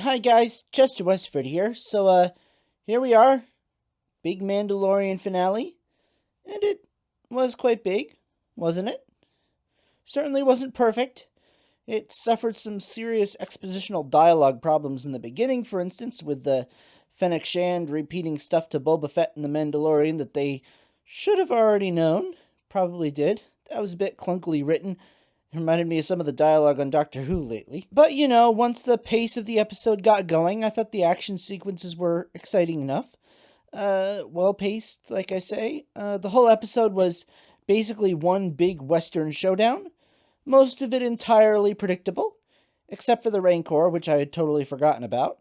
Hi guys, Chester Westford here. Here we are, big Mandalorian finale, and it was quite big, wasn't it? Certainly wasn't perfect. It suffered some serious expositional dialogue problems in the beginning, for instance, with the Fennec Shand repeating stuff to Boba Fett and the Mandalorian that they should have already known. Probably did. That was a bit clunkily written. It reminded me of some of the dialogue on Doctor Who lately. But, once the pace of the episode got going, I thought the action sequences were exciting enough. Well paced, like I say. The whole episode was basically one big Western showdown. Most of it entirely predictable, except for the Rancor, which I had totally forgotten about.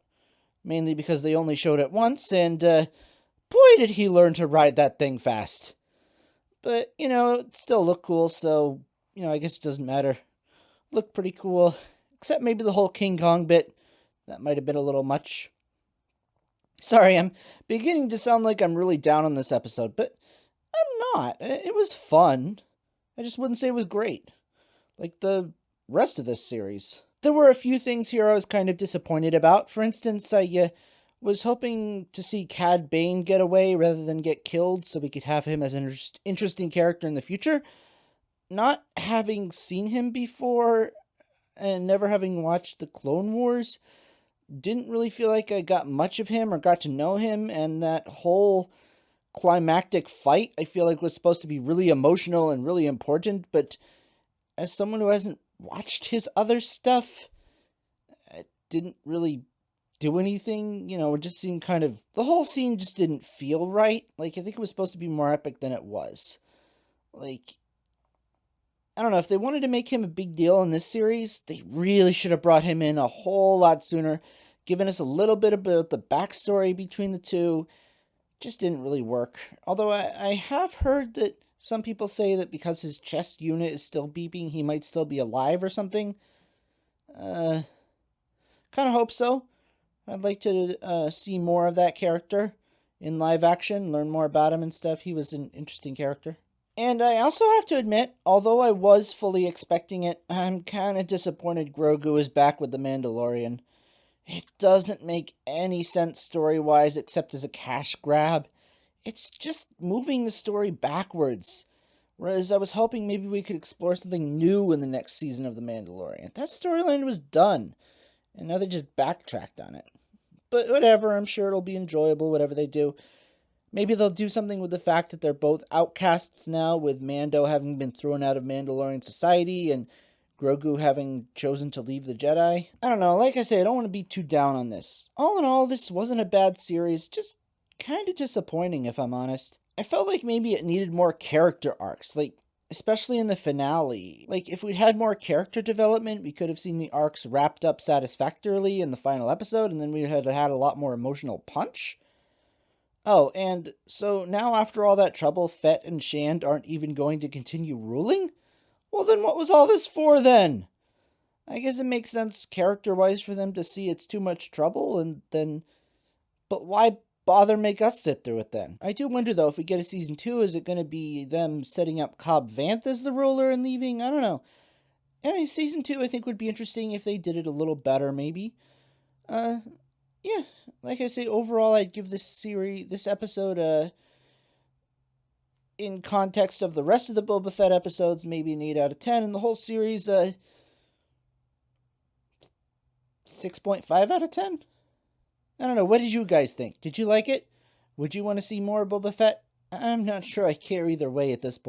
Mainly because they only showed it once, and boy did he learn to ride that thing fast. But, it still looked cool, so I guess it doesn't matter. Looked pretty cool. Except maybe the whole King Kong bit. That might have been a little much. Sorry, I'm beginning to sound like I'm really down on this episode, but I'm not. It was fun. I just wouldn't say it was great. Like the rest of this series. There were a few things here I was kind of disappointed about. For instance, I was hoping to see Cad Bane get away rather than get killed so we could have him as an interesting character in the future. Not having seen him before and never having watched the Clone Wars, didn't really feel like I got much of him or got to know him, and that whole climactic fight I feel like was supposed to be really emotional and really important, but as someone who hasn't watched his other stuff, it didn't really do anything. It just seemed the whole scene just didn't feel right. Like, I think it was supposed to be more epic than it was. Like, I don't know, if they wanted to make him a big deal in this series, they really should have brought him in a whole lot sooner, given us a little bit about the backstory between the two. Just didn't really work. Although I have heard that some people say that because his chest unit is still beeping, he might still be alive or something. Kind of hope so. I'd like to see more of that character in live action, learn more about him and stuff. He was an interesting character. And I also have to admit, although I was fully expecting it, I'm kind of disappointed Grogu is back with the Mandalorian. It doesn't make any sense story-wise except as a cash grab. It's just moving the story backwards. Whereas I was hoping maybe we could explore something new in the next season of The Mandalorian. That storyline was done, and now they just backtracked on it. But whatever, I'm sure it'll be enjoyable, whatever they do. Maybe they'll do something with the fact that they're both outcasts now, with Mando having been thrown out of Mandalorian society and Grogu having chosen to leave the Jedi. I don't know, like I say, I don't want to be too down on this. All in all, this wasn't a bad series, just kind of disappointing if I'm honest. I felt like maybe it needed more character arcs, especially in the finale. If we'd had more character development, we could have seen the arcs wrapped up satisfactorily in the final episode, and then we had had a lot more emotional punch. Oh, and so now after all that trouble, Fett and Shand aren't even going to continue ruling? Well, then what was all this for, then? I guess it makes sense character-wise for them to see it's too much trouble, and then... But why bother make us sit through it, then? I do wonder, though, if we get a Season 2, is it going to be them setting up Cobb Vanth as the ruler and leaving? I don't know. Anyway, Season 2, I think, would be interesting if they did it a little better, maybe. Yeah, like I say, overall, I'd give this episode, in context of the rest of the Boba Fett episodes, maybe an 8 out of 10, and the whole series, 6.5 out of 10? I don't know, what did you guys think? Did you like it? Would you want to see more Boba Fett? I'm not sure I care either way at this point.